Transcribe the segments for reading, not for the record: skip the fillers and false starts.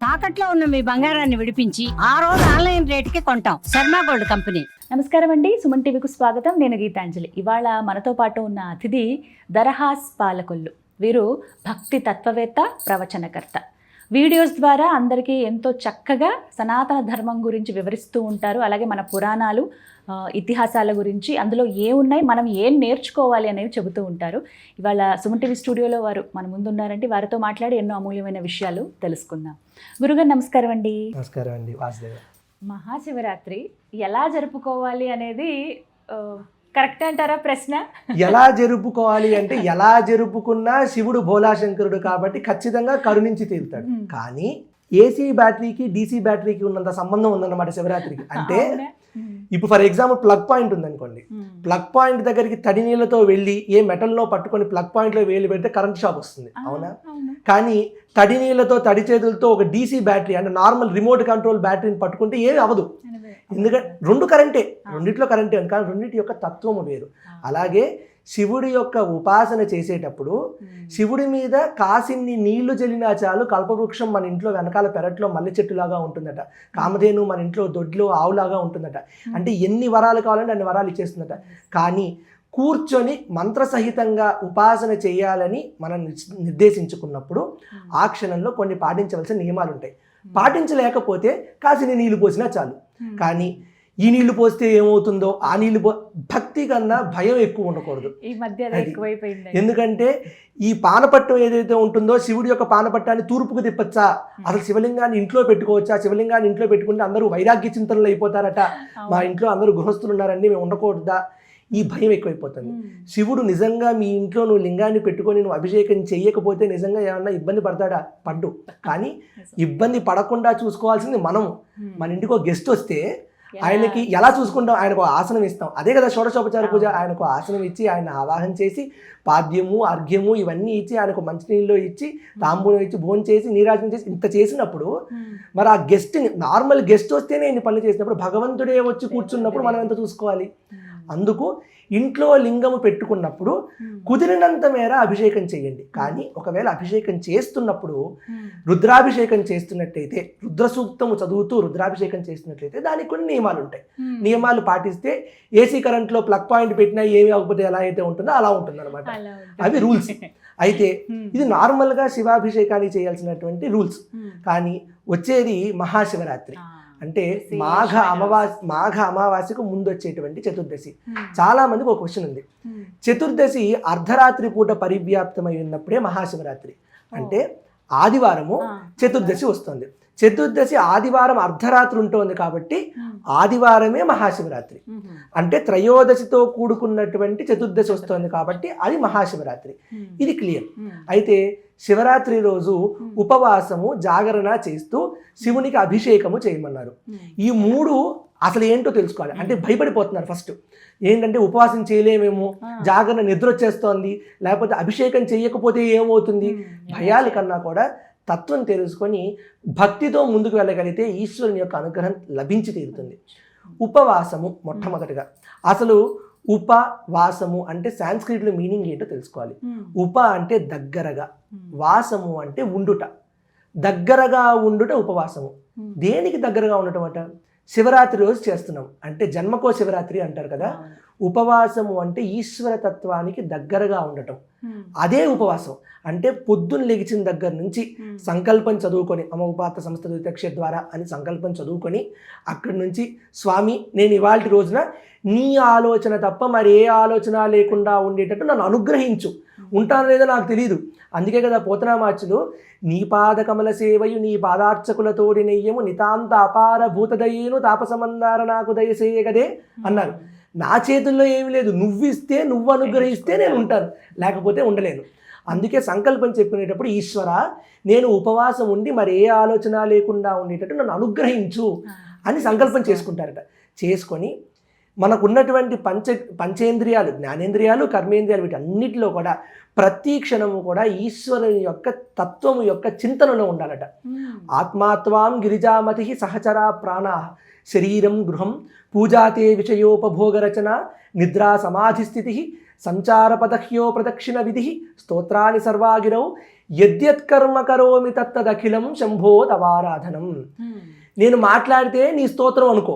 తాకట్లో ఉన్న మీ బంగారాన్ని విడిపించి ఆ రోజు ఆన్లైన్ రేటుకి కొంటాం. Sharma gold company. నమస్కారం అండి, సుమన్ టీవీకి స్వాగతం. నేను గీతాంజలి. ఇవాళ మనతో పాటు ఉన్న అతిథి దరహాస్ పాలకొల్లు. వీరు భక్తి తత్వవేత్త, ప్రవచనకర్త. వీడియోస్ ద్వారా అందరికీ ఎంతో చక్కగా సనాతన ధర్మం గురించి వివరిస్తూ ఉంటారు. అలాగే మన పురాణాలు, ఇతిహాసాల గురించి, అందులో ఏమున్నాయి, మనం ఏం నేర్చుకోవాలి అనేవి చెబుతూ ఉంటారు. ఇవాళ సుమన్ టీవీ స్టూడియోలో వారు మన ముందు ఉన్నారంటే వారితో మాట్లాడి ఎన్నో అమూల్యమైన విషయాలు తెలుసుకుందాం. గురుగారు నమస్కారం అండి. నమస్కారం అండి. వాసుదేవ. మహాశివరాత్రి ఎలా జరుపుకోవాలి అనేది కరెక్ట్ అంటారా ప్రశ్న? ఎలా జరుపుకోవాలి అంటే ఎలా జరుపుకున్నా శివుడు భోలాశంకరుడు కాబట్టి ఖచ్చితంగా కరుణించి తీరుతాడు. కానీ ఏసీ బ్యాటరీకి డీసీ బ్యాటరీకి ఉన్నంత సంబంధం ఉందన్నమాట శివరాత్రికి. అంటే ఇప్పుడు ఫర్ ఎగ్జాంపుల్ ప్లగ్ పాయింట్ ఉందనుకోండి, ప్లగ్ పాయింట్ దగ్గరికి తడి నీళ్ళతో వెళ్ళి ఏ మెటల్లో పట్టుకొని ప్లగ్ పాయింట్లో వేలు పెడితే కరెంట్ షాక్ వస్తుంది, అవునా? కానీ తడి నీళ్ళతో తడి చేతులతో ఒక డీసీ బ్యాటరీ అంటే నార్మల్ రిమోట్ కంట్రోల్ బ్యాటరీని పట్టుకుంటే ఏమి అవ్వదు. ఎందుకంటే రెండు కరెంటే, రెండిట్లో కరెంటే, కానీ రెండింటి యొక్క తత్వము వేరు. అలాగే శివుడి యొక్క ఉపాసన చేసేటప్పుడు శివుడి మీద కాసిన్ని నీళ్లు చల్లినా చాలు కల్పవృక్షం మన ఇంట్లో వెనకాల పెరట్లో మల్లె చెట్టులాగా ఉంటుందట, కామధేను మన ఇంట్లో దొడ్లో ఆవులాగా ఉంటుందట. అంటే ఎన్ని వరాలు కావాలంటే అన్ని వరాలు ఇచ్చేస్తుందట. కానీ కూర్చొని మంత్రసహితంగా ఉపాసన చేయాలని మనం నిర్దేశించుకున్నప్పుడు ఆ క్షణంలో కొన్ని పాటించవలసిన నియమాలు ఉంటాయి. పాటించలేకపోతే కాసిని నీళ్లు పోసినా చాలు. కానీ ఈ నీళ్లు పోస్తే ఏమవుతుందో ఆ నీళ్లు భక్తి కన్నా భయం ఎక్కువ ఉండకూడదు. ఈ మధ్య ఎక్కువైపోయింది. ఎందుకంటే ఈ పానపట్టం ఏదైతే ఉంటుందో శివుడి యొక్క పానపట్టాన్ని తూర్పుకు తిప్పచ్చా, అసలు శివలింగాన్ని ఇంట్లో పెట్టుకోవచ్చా, శివలింగాన్ని ఇంట్లో పెట్టుకుంటే అందరూ వైరాగ్య చింతనలు అయిపోతారట, మా ఇంట్లో అందరూ గృహస్థులు ఉన్నారండి మేము ఉండకూడదా, ఈ భయం ఎక్కువైపోతుంది. శివుడు నిజంగా మీ ఇంట్లో నువ్వు లింగాన్ని పెట్టుకొని నువ్వు అభిషేకం చేయకపోతే నిజంగా ఏమన్నా ఇబ్బంది పడతాడా? పడ్డు. కానీ ఇబ్బంది పడకుండా చూసుకోవాల్సింది మనము. మన ఇంటికి ఒక గెస్ట్ వస్తే ఆయనకి ఎలా చూసుకుంటాం? ఆయనకు ఆసనం ఇస్తాం. అదే కదా షోడశోపచార పూజ. ఆయనకు ఆసనం ఇచ్చి ఆయన ఆవాహన చేసి పాద్యము అర్ఘ్యము ఇవన్నీ ఇచ్చి ఆయనకు మంచినీళ్ళు ఇచ్చి తాంబూలం ఇచ్చి భోజనం చేసి నీరాజనం చేసి ఇంత చేసినప్పుడు మరి ఆ గెస్ట్ని నార్మల్ గెస్ట్ వస్తేనే ఇన్ని పనులు చేసినప్పుడు భగవంతుడే వచ్చి కూర్చున్నప్పుడు మనం ఎంత చూసుకోవాలి? అందుకు ఇంట్లో లింగము పెట్టుకున్నప్పుడు కుదిరినంత మేర అభిషేకం చేయండి. కానీ ఒకవేళ అభిషేకం చేస్తున్నప్పుడు రుద్రాభిషేకం చేస్తున్నట్టయితే, రుద్ర సూక్తము చదువుతూ రుద్రాభిషేకం చేస్తున్నట్లయితే దానికి కొన్ని నియమాలు ఉంటాయి. నియమాలు పాటిస్తే ఏసీ కరెంట్లో ప్లగ్ పాయింట్ పెట్టినా ఏమి అవ్వకపోతే ఎలా అయితే ఉంటుందో అలా ఉంటుంది అనమాట. అవి రూల్స్. అయితే ఇది నార్మల్గా శివాభిషేకానికి చేయాల్సినటువంటి రూల్స్. కానీ వచ్చేది మహాశివరాత్రి అంటే మాఘ అమావాస్యకు ముందు వచ్చేటువంటి చతుర్దశి. చాలా మందికి ఒక క్వశ్చన్ ఉంది, చతుర్దశి అర్ధరాత్రి పూట పరివ్యాప్తమై ఉన్నప్పుడే మహాశివరాత్రి. అంటే ఆదివారము చతుర్దశి వస్తుంది. చతుర్దశి ఆదివారం అర్ధరాత్రి ఉంటుంది కాబట్టి ఆదివారమే మహాశివరాత్రి. అంటే త్రయోదశితో కూడుకున్నటువంటి చతుర్దశి వస్తుంది కాబట్టి అది మహాశివరాత్రి. ఇది క్లియర్. అయితే శివరాత్రి రోజు ఉపవాసము జాగరణ చేస్తూ శివునికి అభిషేకము చేయమన్నారు. ఈ మూడు అసలు ఏంటో తెలుసుకోవాలి. అంటే భయపడిపోతున్నారు ఫస్ట్. ఏంటంటే ఉపవాసం చేయలేమేమో, జాగరణ నిద్ర వచ్చేస్తోంది, లేకపోతే అభిషేకం చేయకపోతే ఏమవుతుంది, భయాల కన్నా కూడా తత్వం తెలుసుకొని భక్తితో ముందుకు వెళ్ళగలిగితే ఈశ్వరుని యొక్క అనుగ్రహం లభించి తీరుతుంది. ఉపవాసము మొట్టమొదటిగా అసలు ఉపవాసము అంటే సాంస్క్రిట్లో మీనింగ్ ఏంటో తెలుసుకోవాలి. ఉప అంటే దగ్గరగా, వాసము అంటే ఉండుట. దగ్గరగా ఉండుట ఉపవాసము. దేనికి దగ్గరగా ఉండటం అంట? శివరాత్రి రోజు చేస్తున్నాం అంటే జన్మకో శివరాత్రి అంటారు కదా. ఉపవాసము అంటే ఈశ్వర తత్వానికి దగ్గరగా ఉండటం, అదే ఉపవాసం. అంటే పొద్దున్న లెగిచిన దగ్గర నుంచి సంకల్పం చదువుకొని అమోపాత సంస్థ దుర్దక్ష ద్వారా అని సంకల్పం చదువుకొని అక్కడి నుంచి స్వామి నేను ఇవాళ రోజున నీ ఆలోచన తప్ప మరి ఏ ఆలోచన లేకుండా ఉండేటట్టు నన్ను అనుగ్రహించు. ఉంటాను లేదో నాకు తెలియదు. అందుకే కదా పోతనామాచులు నీ పాద కమల సేవయు నీ పాదార్చకులతోడి నెయ్యము నితాంత అపార భూతదయ్యేను తాపసమందార నాకు దయసేయగదే అన్నారు. నా చేతుల్లో ఏమి లేదు, నువ్విస్తే నువ్వు అనుగ్రహిస్తే నేను ఉంటాను, లేకపోతే ఉండలేను. అందుకే సంకల్పం చెప్పుకునేటప్పుడు ఈశ్వర నేను ఉపవాసం ఉండి మరి ఏ ఆలోచన లేకుండా ఉండేటట్టు నన్ను అనుగ్రహించు అని సంకల్పం చేసుకుంటారట. చేసుకొని మనకున్నటువంటి పంచేంద్రియాలు, జ్ఞానేంద్రియాలు, కర్మేంద్రియాలు, వీటన్నిటిలో కూడా ప్రతి క్షణము కూడా ఈశ్వరుని యొక్క తత్వము యొక్క చింతనలో ఉండాలట. ఆత్మాత్వాం గిరిజామతి సహచరా ప్రాణా శరీరం గృహం పూజాతే విషయోపభోగరచన నిద్రా సమాధిస్థితి సంచారపదహ్యో ప్రదక్షిణ విధి స్తోత్రాన్ని సర్వాగిరౌ యద్యత్ కర్మ కరోమి తత్తదఖిలం శంభో తవారాధనం. నేను మాట్లాడితే నీ స్తోత్రం అనుకో,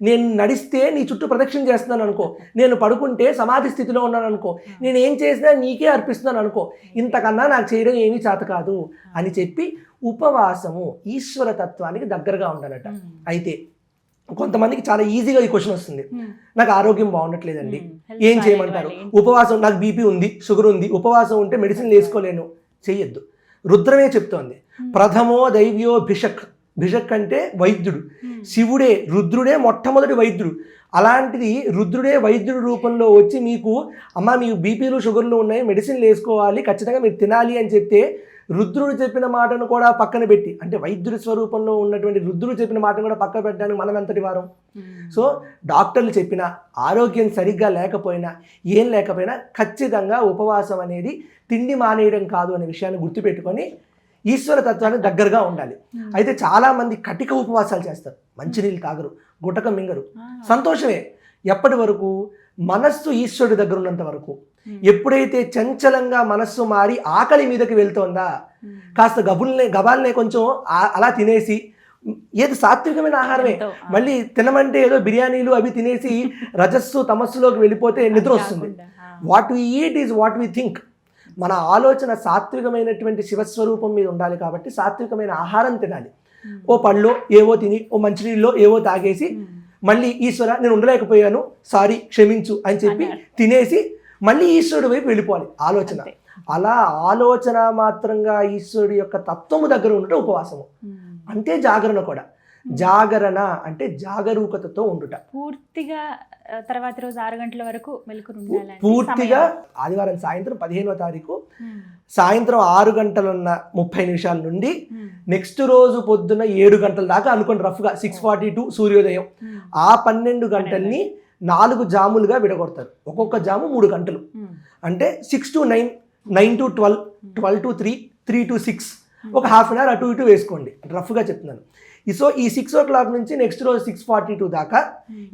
నేను నడిస్తే నీ చుట్టూ ప్రదక్షిణ చేస్తున్నాను అనుకో, నేను పడుకుంటే సమాధి స్థితిలో ఉన్నాను అనుకో, నేను ఏం చేసినా నీకే అర్పిస్తున్నాను అనుకో, ఇంతకన్నా నాకు చేయడం ఏమీ చేత కాదు అని చెప్పి ఉపవాసము ఈశ్వర తత్వానికి దగ్గరగా ఉండాలట. అయితే కొంతమందికి చాలా ఈజీగా ఈ క్వశ్చన్ వస్తుంది, నాకు ఆరోగ్యం బాగుండట్లేదండి, ఏం చేయమంటారు? ఉపవాసం, నాకు బీపీ ఉంది, షుగర్ ఉంది, ఉపవాసం ఉంటే మెడిసిన్ వేసుకోలేను. చెయ్యొద్దు. రుద్రమే చెప్తోంది, ప్రథమో దైవ్యో భిషక్. భిషక్ అంటే వైద్యుడు, శివుడే, రుద్రుడే మొట్టమొదటి వైద్యుడు. అలాంటిది రుద్రుడే వైద్యుడి రూపంలో వచ్చి మీకు అమ్మ మీకు బీపీలు షుగర్లు ఉన్నాయి, మెడిసిన్లు వేసుకోవాలి, ఖచ్చితంగా మీరు తినాలి అని చెప్తే రుద్రుడు చెప్పిన మాటను కూడా పక్కన పెట్టి, అంటే వైద్యుడి స్వరూపంలో ఉన్నటువంటి రుద్రుడు చెప్పిన మాటను కూడా పక్క పెట్టడానికి మనం ఎంతటి వారం? సో డాక్టర్లు చెప్పిన ఆరోగ్యం సరిగ్గా లేకపోయినా ఏం లేకపోయినా ఖచ్చితంగా ఉపవాసం అనేది తిండి మానేయడం కాదు అనే విషయాన్ని గుర్తుపెట్టుకొని ఈశ్వర తత్వానికి దగ్గరగా ఉండాలి. అయితే చాలామంది కటిక ఉపవాసాలు చేస్తారు, మంచినీళ్ళు తాగరు, గుటకం మింగరు. సంతోషమే, ఎప్పటి వరకు? మనస్సు ఈశ్వరుడి దగ్గర ఉన్నంత వరకు. ఎప్పుడైతే చంచలంగా మనస్సు మారి ఆకలి మీదకి వెళ్తోందా, కాస్త గబాల్నే కొంచెం అలా తినేసి, ఏది సాత్వికమైన ఆహారమే, మళ్ళీ తినమంటే ఏదో బిర్యానీలు అవి తినేసి రజస్సు తమస్సులోకి వెళ్ళిపోతే నిద్ర వస్తుంది. What we eat is what we think. మన ఆలోచన సాత్వికమైనటువంటి శివస్వరూపం మీద ఉండాలి కాబట్టి సాత్వికమైన ఆహారం తినాలి. ఓ పళ్ళో ఏవో తిని, ఓ మంచినీళ్ళలో ఏవో తాగేసి మళ్ళీ ఈశ్వర నేను ఉండలేకపోయాను, సారీ క్షమించు అని చెప్పి తినేసి మళ్ళీ ఈశ్వరుడి వైపు వెళ్ళిపోవాలి ఆలోచన. అలా ఆలోచన మాత్రంగా ఈశ్వరుడి యొక్క తత్వము దగ్గర ఉండటం ఉపవాసము. అంటే జాగరణ కూడా. జాగరణ అంటే జాగరూకతతో ఉండుట. పూర్తిగా తర్వాత రోజు 6 గంటల వరకు మెలకువ ఉండాలి. పూర్తిగా ఆదివారం సాయంత్రం 15వ తారీఖు సాయంత్రం 6:30 నుండి నెక్స్ట్ రోజు పొద్దున్న 7 గంటల దాకా అనుకోండి, రఫ్గా 6:42 సూర్యోదయం. ఆ 12 గంటల్ని 4 జాములుగా విడగొడతారు. ఒక్కొక్క జాము 3 గంటలు. అంటే 6 to 9, 9 to 12, 12 to 3, 3 to 6, ఒక హాఫ్ అన్ అవర్ అటు ఇటు వేసుకోండి, రఫ్గా చెప్తున్నాను. సో ఈ 6 o'clock నుంచి నెక్స్ట్ రోజు 6:42 దాకా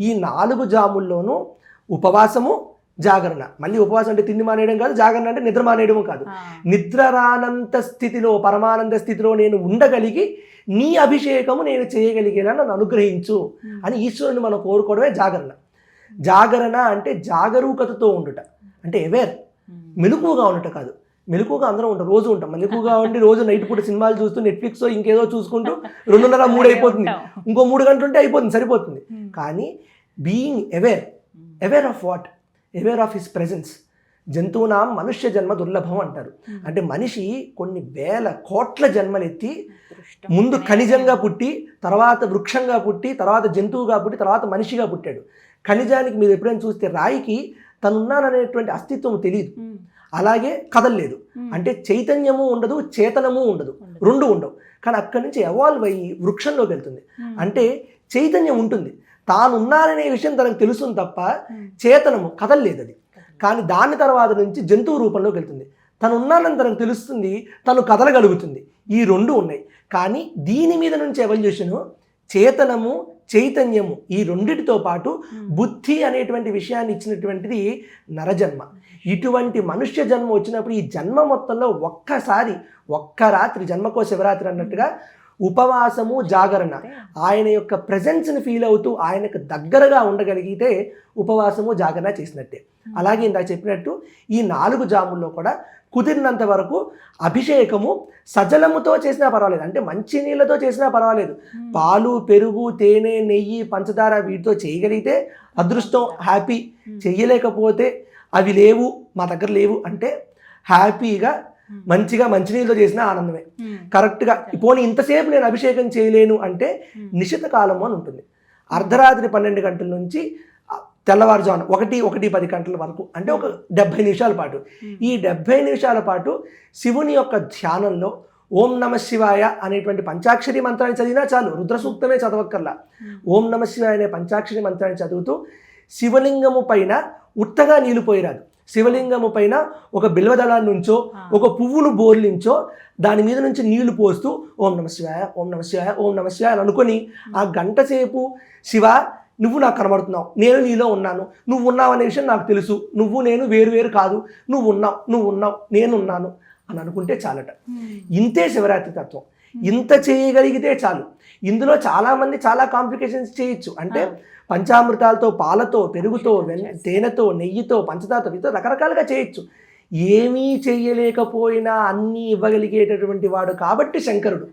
ఈ 4 జాముల్లోనూ ఉపవాసము, జాగరణ. మళ్ళీ ఉపవాసం అంటే తిండి మానేయడం కాదు, జాగరణ అంటే నిద్ర మానేయడము కాదు. నిద్ర రానంత స్థితిలో, పరమానంద స్థితిలో నేను ఉండగలిగి నీ అభిషేకము నేను చేయగలిగేలా నన్ను అనుగ్రహించు అని ఈశ్వరుని మనం కోరుకోవడమే జాగరణ. జాగరణ అంటే జాగరూకతతో ఉండుట, అంటే అవేర్, మెలకువగా ఉండట కాదు. మెలకువగా అందరం ఉంటాం, రోజు ఉంటాం. మెలకువగా ఉండి రోజు నైట్ పూట సినిమాలు చూస్తూ నెట్ఫ్లిక్స్ ఇంకేదో చూసుకుంటూ 2:30, 3 అయిపోతుంది, ఇంకో 3 గంటలు ఉంటే అయిపోతుంది, సరిపోతుంది. కానీ being aware of what? Aware of his presence. జంతువునాం మనుష్య జన్మ దుర్లభం అంటారు. అంటే మనిషి కొన్ని వేల కోట్ల జన్మలెత్తి ముందు ఖనిజంగా పుట్టి, తర్వాత వృక్షంగా పుట్టి, తర్వాత జంతువుగా పుట్టి, తర్వాత మనిషిగా పుట్టాడు. ఖనిజానికి మీరు ఎప్పుడైనా చూస్తే రాయికి తనున్నాననేటువంటి అస్తిత్వం తెలియదు, అలాగే కదలలేదు. అంటే చైతన్యము ఉండదు, చేతనము ఉండదు, రెండు ఉండవు. కానీ అక్కడి నుంచి ఎవాల్వ్ అయ్యి వృక్షంలోకి వెళ్తుంది. అంటే చైతన్యం ఉంటుంది, తానున్నాననే విషయం తనకు తెలుస్తుంది తప్ప చేతనము కదలలేదు అది. కానీ దాని తర్వాత నుంచి జంతువు రూపంలోకి వెళ్తుంది. తను ఉన్నానని తనకు తెలుస్తుంది, తను కదలగలుగుతుంది. ఈ 2 ఉన్నాయి. కానీ దీని మీద నుంచి ఎవల్యూషను చేతనము, చైతన్యము, ఈ రెండిటితో పాటు బుద్ధి అనేటువంటి విషయాన్ని ఇచ్చినటువంటిది నరజన్మ. ఇటువంటి మనుష్య జన్మ వచ్చినప్పుడు ఈ జన్మ మొత్తంలో ఒక్క రాత్రి, జన్మకో శివరాత్రి అన్నట్టుగా ఉపవాసము, జాగరణ, ఆయన యొక్క ప్రెజెన్స్ని ఫీల్ అవుతూ ఆయనకు దగ్గరగా ఉండగలిగితే ఉపవాసము, జాగరణ చేసినట్టే. అలాగే ఇందాక చెప్పినట్టు ఈ 4 జాముల్లో కూడా కుదిరినంత వరకు అభిషేకము సజలముతో చేసినా పర్వాలేదు, అంటే మంచి నీళ్ళతో చేసినా పర్వాలేదు. పాలు, పెరుగు, తేనె, నెయ్యి, పంచదార వీటితో చేయగలిగితే అదృష్టం, హ్యాపీ. చెయ్యలేకపోతే అవి లేవు, మా దగ్గర లేవు అంటే హ్యాపీగా మంచిగా మంచినీళ్ళతో చేసిన ఆనందమే. కరెక్ట్గా పోనీ ఇంతసేపు నేను అభిషేకం చేయలేను అంటే నిశిత కాలము అని ఉంటుంది. అర్ధరాత్రి 12 గంటల నుంచి తెల్లవారుజామున 1:10 గంటల వరకు, అంటే ఒక 70 నిమిషాల పాటు. ఈ 70 నిమిషాల పాటు శివుని యొక్క ధ్యానంలో ఓం నమ శివాయ అనేటువంటి పంచాక్షరి మంత్రాన్ని చదివినా చాలు, రుద్ర సూక్తమే చదవక్కర్లా. ఓం నమ శివాయ అనే పంచాక్షరి మంత్రాన్ని చదువుతూ శివలింగము పైన ఉత్తగా నీళ్లు పోయిరాదు. శివలింగము పైన ఒక బిల్వదళాన్ని నుంచో, ఒక పువ్వును బోర్లించో దాని మీద నుంచి నీళ్లు పోస్తూ ఓం నమ శివాయ, ఓం నమ శివాయ, ఓం నమ శివాయ అని అనుకొని ఆ గంట సేపు శివ నువ్వు నాకు కనబడుతున్నావు, నేను నీలో ఉన్నాను, నువ్వు ఉన్నావు అనే విషయం నాకు తెలుసు, నువ్వు నేను వేరు కాదు, నువ్వు ఉన్నావు నేనున్నాను అని అనుకుంటే చాలట. ఇంతే శివరాత్రి తత్వం. ఇంత చేయగలిగితే చాలు. ఇందులో చాలామంది చాలా కాంప్లికేషన్స్ చేయొచ్చు. అంటే పంచామృతాలతో, పాలతో, పెరుగుతో, తేనెతో, నెయ్యితో, పంచదారతో, వీటితో రకరకాలుగా చేయొచ్చు. ఏమీ చేయలేకపోయినా అన్నీ ఇవ్వగలిగేటటువంటి వాడు కాబట్టి శంకరుడు.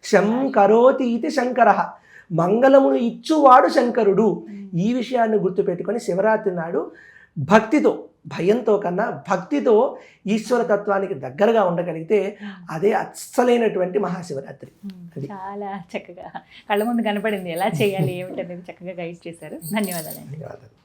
శంకరోతి ఇది శంకర, మంగళమును ఇచ్చువాడు శంకరుడు. ఈ విషయాన్ని గుర్తుపెట్టుకొని శివరాత్రి నాడు భక్తితో, భయంతో కన్నా భక్తితో ఈశ్వర తత్వానికి దగ్గరగా ఉండగలిగితే అదే అస్సలైనటువంటి మహాశివరాత్రి. చాలా చక్కగా కళ్ళ ముందు కనపడింది ఎలా చేయాలి ఏమిటనేది చక్కగా గైడ్ చేశారు. ధన్యవాదాలు. ధన్యవాదాలు.